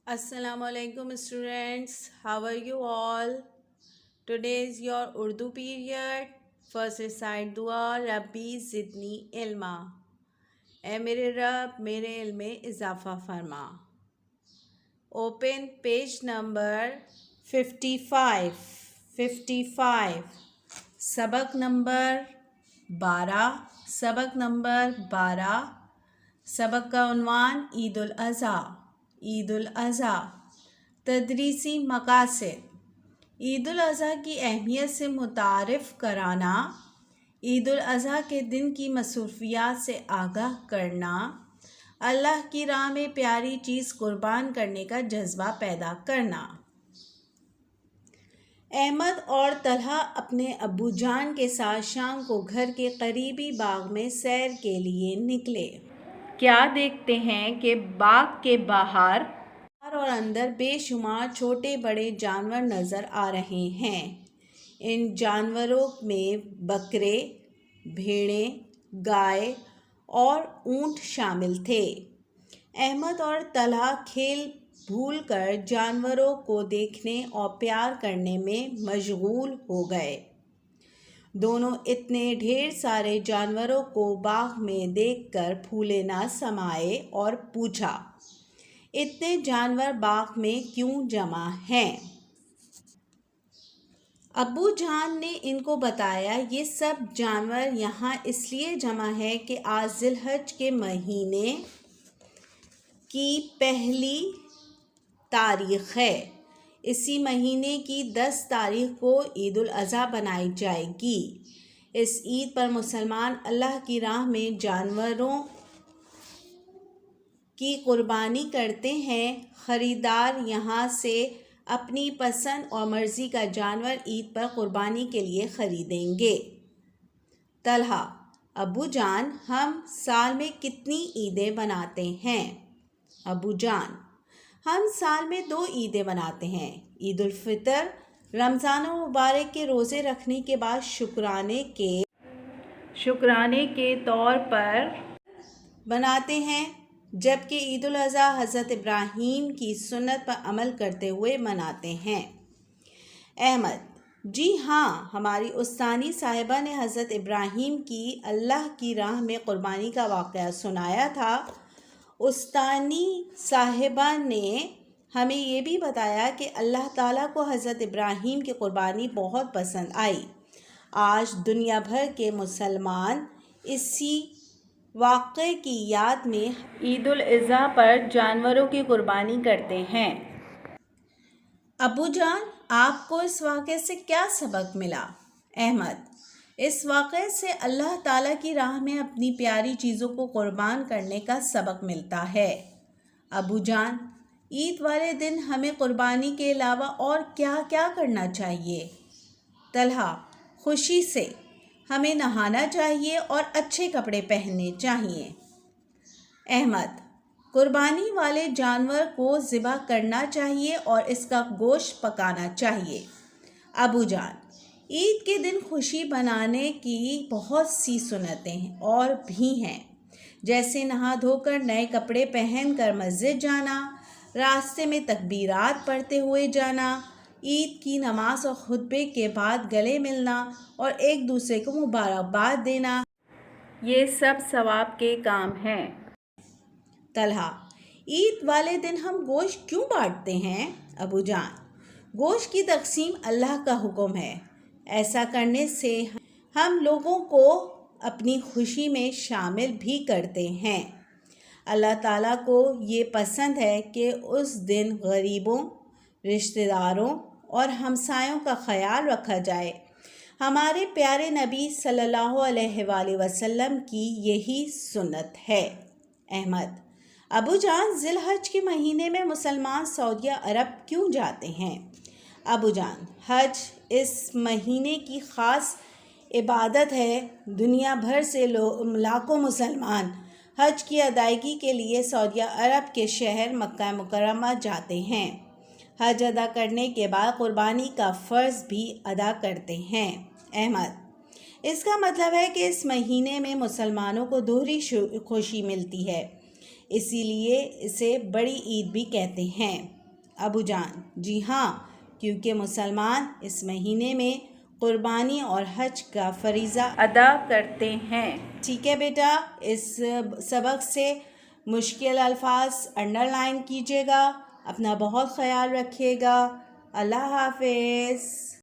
Assalamu alaikum students. How are you all? Today is your Urdu period. First recite dua Rabbi zidni ilma. اے میرے رب میرے علم میں اضافہ فرما. Open page number 55. سبق نمبر 12. سبق کا عنوان عید الاضحیٰ. تدریسی مقاصد. عید الاضحیٰ کی اہمیت سے متعارف کرانا، عید الاضحیٰ کے دن کی مصروفیات سے آگاہ کرنا، اللہ کی راہ میں پیاری چیز قربان کرنے کا جذبہ پیدا کرنا. احمد اور طلحہ اپنے ابو جان کے ساتھ شام کو گھر کے قریبی باغ میں سیر کے لیے نکلے. کیا دیکھتے ہیں کہ باغ کے باہر اور اندر بے شمار چھوٹے بڑے جانور نظر آ رہے ہیں. ان جانوروں میں بکرے، بھیڑیں، گائے اور اونٹ شامل تھے. احمد اور طلحہ کھیل بھول کر جانوروں کو دیکھنے اور پیار کرنے میں مشغول ہو گئے. دونوں اتنے ڈھیر سارے جانوروں کو باغ میں دیکھ کر پھولے نہ سمائے اور پوچھا، اتنے جانور باغ میں کیوں جمع ہیں؟ ابو جان نے ان کو بتایا، یہ سب جانور یہاں اس لیے جمع ہے کہ آج ذی الحج کے مہینے کی پہلی تاریخ ہے. اسی مہینے کی 10 تاریخ کو عید الاضحیٰ بنائی جائے گی. اس عید پر مسلمان اللہ کی راہ میں جانوروں کی قربانی کرتے ہیں. خریدار یہاں سے اپنی پسند اور مرضی کا جانور عید پر قربانی کے لیے خریدیں گے. طلحہ: ابو جان، ہم سال میں کتنی عیدیں مناتے ہیں؟ ابو جان: ہم سال میں 2 عیدیں مناتے ہیں. عید الفطر رمضان المبارک کے روزے رکھنے کے بعد شکرانے کے طور پر بناتے ہیں، جبکہ عید الاضحیٰ حضرت ابراہیم کی سنت پر عمل کرتے ہوئے مناتے ہیں. احمد: جی ہاں، ہماری استانی صاحبہ نے حضرت ابراہیم کی اللہ کی راہ میں قربانی کا واقعہ سنایا تھا. استانی صاحبہ نے ہمیں یہ بھی بتایا کہ اللہ تعالیٰ کو حضرت ابراہیم کی قربانی بہت پسند آئی. آج دنیا بھر کے مسلمان اسی واقعے کی یاد میں عید الاضحیٰ پر جانوروں کی قربانی کرتے ہیں. ابو جان، آپ کو اس واقعے سے کیا سبق ملا؟ احمد: اس واقعے سے اللہ تعالیٰ کی راہ میں اپنی پیاری چیزوں کو قربان کرنے کا سبق ملتا ہے. ابو جان، عید والے دن ہمیں قربانی کے علاوہ اور کیا کیا کرنا چاہیے؟ طلحہ: خوشی سے ہمیں نہانا چاہیے اور اچھے کپڑے پہننے چاہیے. احمد: قربانی والے جانور کو ذبح کرنا چاہیے اور اس کا گوشت پکانا چاہیے. ابو جان: عید کے دن خوشی منانے کی بہت سی سنتیں اور بھی ہیں، جیسے نہا دھو کر نئے کپڑے پہن کر مسجد جانا، راستے میں تکبیرات پڑھتے ہوئے جانا، عید کی نماز اور خطبے کے بعد گلے ملنا اور ایک دوسرے کو مبارکباد دینا، یہ سب ثواب کے کام ہیں. طلحہ: عید والے دن ہم گوشت کیوں بانٹتے ہیں؟ ابو جان: گوشت کی تقسیم اللہ کا حکم ہے. ایسا کرنے سے ہم لوگوں کو اپنی خوشی میں شامل بھی کرتے ہیں. اللہ تعالیٰ کو یہ پسند ہے کہ اس دن غریبوں، رشتہ داروں اور ہمسایوں کا خیال رکھا جائے. ہمارے پیارے نبی صلی اللہ علیہ وآلہ وسلم کی یہی سنت ہے. احمد: ابو جان، ذی الحج کے مہینے میں مسلمان سعودیہ عرب کیوں جاتے ہیں؟ ابو جان: حج اس مہینے کی خاص عبادت ہے. دنیا بھر سے لاکھوں مسلمان حج کی ادائیگی کے لیے سعودیہ عرب کے شہر مکہ مکرمہ جاتے ہیں. حج ادا کرنے کے بعد قربانی کا فرض بھی ادا کرتے ہیں. احمد: اس کا مطلب ہے کہ اس مہینے میں مسلمانوں کو دوہری خوشی ملتی ہے، اسی لیے اسے بڑی عید بھی کہتے ہیں. ابو جان: جی ہاں، کیونکہ مسلمان اس مہینے میں قربانی اور حج کا فریضہ ادا کرتے ہیں۔ ٹھیک ہے بیٹا، اس سبق سے مشکل الفاظ انڈر لائن کیجیے گا۔ اپنا بہت خیال رکھیے گا۔ اللہ حافظ۔